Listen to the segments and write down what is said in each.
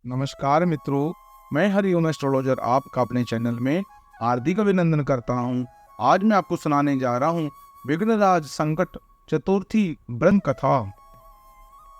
नमस्कार मित्रों, मैं हरिओम एस्ट्रोलॉजर आपका अपने चैनल में हार्दिक अभिनंदन करता हूं। आज मैं आपको सुनाने जा रहा हूं विघ्नराज संकट चतुर्थी ब्रह्म कथा।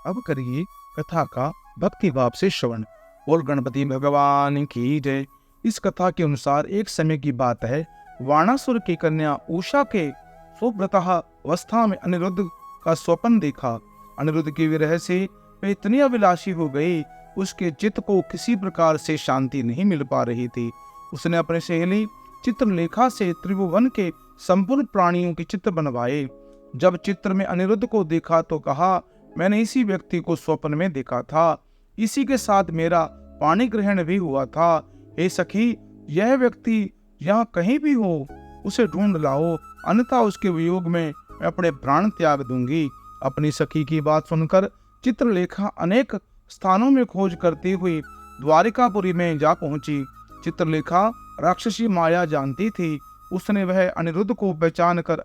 अब करिए कथा का भक्ति भाव से श्रवण। बोल गणपति भगवान की जय। इस कथा के अनुसार एक समय की बात है, वाणासुर की कन्या उषा के सुव्रतः अवस्था में अनिरुद्ध का स्वप्न देखा। अनिरुद्ध की विरह से वे इतनी अभिलाषी हो गई, उसके चित्त को किसी प्रकार से शांति नहीं मिल पा रही थी। उसने अपने सहेली चित्रलेखा से त्रिभुवन के संपूर्ण प्राणियों के चित्र बनवाए। जब चित्र में अनिरुद्ध को देखा तो कहा, मैंने इसी व्यक्ति को स्वप्न में देखा था, इसी के साथ मेरा पाणी ग्रहण भी हुआ था। हे सखी, यह व्यक्ति यहाँ कहीं भी हो, उसे ढूंढ लाओ, अन्यथा उसके वियोग में मैं अपने प्राण त्याग दूंगी। अपनी सखी की बात सुनकर चित्रलेखा अनेक स्थानों में खोज करती हुई द्वारिकापुरी में जा पहुंची। चित्रलेखा राक्षसी माया जानती थी। उसने वह अनिरुद्ध को पहचान कर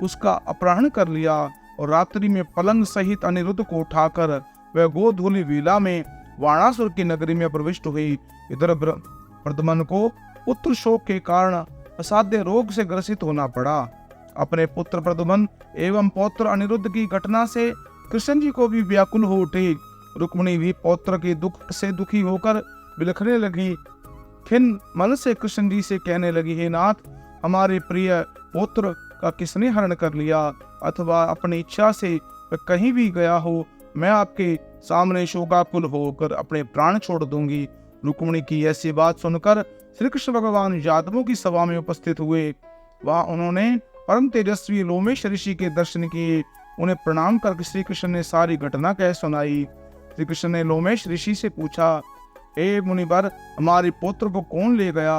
उसका अपहरण कर लिया और रात्रि में पलंग सहित अनिरुद्ध को उठाकर वह गोधूलि वीला में वाणासुर की नगरी में प्रविष्ट हुई। इधर प्रद्युम्न को पुत्र शोक के कारण असाध्य रोग से ग्रसित होना पड़ा। अपने पुत्र प्रद्युम्न एवं पौत्र अनिरुद्ध की घटना से कृष्ण जी को भी व्याकुल हो उठे। रुक्मिणी भी पौत्र के दुख से दुखी होकर बिलखने लगी। खिन्न मन से कृष्ण जी से कहने लगी, हे नाथ, हमारे प्रिय पौत्र का किसने हरण कर लिया, अथवा अपनी इच्छा से कहीं भी गया हो, मैं आपके सामने शोकाकुल होकर अपने प्राण छोड़ दूंगी। रुक्मिणी की ऐसी बात सुनकर श्री कृष्ण भगवान यादवों की सभा में उपस्थित हुए। वहां उन्होंने परम तेजस्वी लोमेश ऋषि के दर्शन किए। उन्हें प्रणाम करके श्री कृष्ण ने सारी घटना कह सुनाई। श्री कृष्ण ने लोमेश ऋषि से पूछा, हे मुनिवर, हमारे पुत्र को कौन ले गया?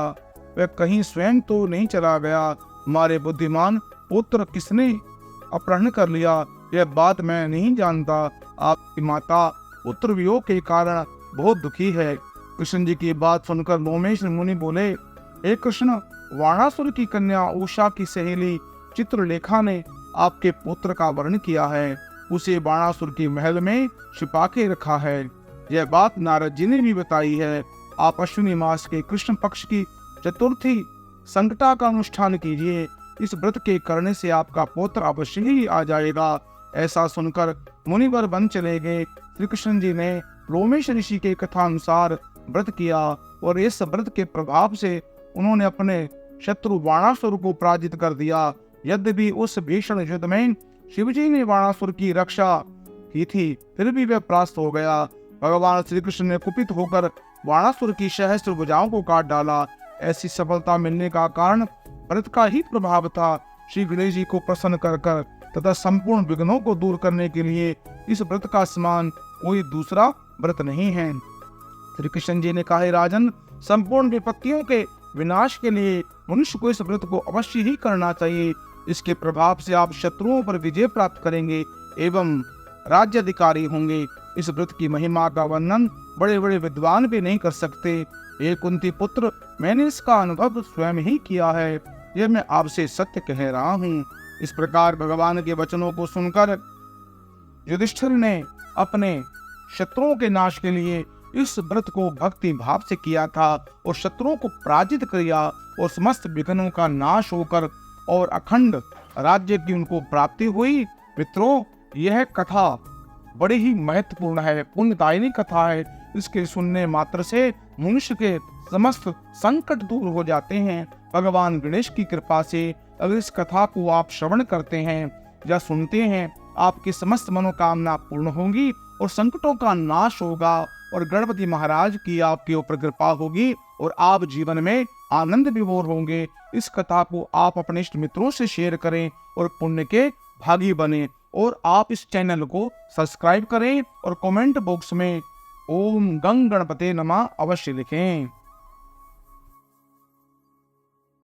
वह कहीं स्वयं तो नहीं चला गया? हमारे बुद्धिमान पुत्र किसने अपहरण कर लिया? यह बात मैं नहीं जानता। आपकी माता पुत्र वियोग के कारण बहुत दुखी है। कृष्ण जी की बात सुनकर लोमेश मुनि बोले, हे कृष्ण, वाणासुर की कन्या उषा की सहेली चित्रलेखा ने आपके पुत्र का वर्ण किया है। उसे बाणासुर के महल में छिपा के रखा है। यह बात नारद जी ने भी बताई है। आप अश्विनी मास के कृष्ण पक्ष की चतुर्थी संकटा का अनुष्ठान कीजिए। इस व्रत के करने से आपका पुत्र अवश्य ही आ जाएगा। ऐसा सुनकर मुनिवर बन चले गए। श्री कृष्ण जी ने लोमेश ऋषि के कथा अनुसार व्रत किया और इस व्रत के प्रभाव से उन्होंने अपने शत्रु बाणासुर को पराजित कर दिया। यद्यपि उस भीषण युद्ध में शिवजी ने बाणासुर की रक्षा की थी, फिर भी वह परास्त हो गया। भगवान श्री कृष्ण ने कुपित होकर बाणासुर की सहस्त्र भुजाओं को काट डाला। ऐसी सफलता मिलने का कारण व्रत का ही प्रभाव था। श्री गणेश जी को प्रसन्न कर तथा संपूर्ण विघ्नों को दूर करने के लिए इस व्रत का समान कोई दूसरा व्रत नहीं है। श्री कृष्ण जी ने कहा, राजन, संपूर्ण विपत्तियों के विनाश के लिए मनुष्य को इस व्रत को अवश्य ही करना चाहिए। इसके प्रभाव से आप शत्रुओं पर विजय प्राप्त करेंगे एवं राज्य अधिकारी होंगे। इस व्रत की महिमा का वर्णन बड़े बड़े विद्वान भी नहीं कर सकते। हे कुंती पुत्र, मैंने इसका अनुभव स्वयं ही किया है। यह मैं आपसे सत्य कह रहा हूँ। इस प्रकार भगवान के वचनों को सुनकर युधिष्ठिर ने अपने शत्रुओं के नाश के लिए इस व्रत को भक्ति भाव से किया था और शत्रुओं को पराजित किया और समस्त विघ्नों का नाश होकर और अखंड राज्य की उनको प्राप्ति हुई। मित्रों, यह कथा बड़ी ही महत्वपूर्ण है, पुण्यदायिनी कथा है। इसके सुनने मात्र से मनुष्य के समस्त संकट दूर हो जाते हैं। भगवान गणेश की कृपा से अगर इस कथा को आप श्रवण करते हैं या सुनते हैं, आपकी समस्त मनोकामना पूर्ण होंगी और संकटों का नाश होगा और गणपति महाराज की आपके ऊपर कृपा होगी और आप जीवन में आनंद विभोर होंगे। इस कथा को आप अपने इष्ट मित्रों से शेयर करें और पुण्य के भागी बने। और आप इस चैनल को सब्सक्राइब करें और कमेंट बॉक्स में ओम गंग गणपते नमः अवश्य लिखें।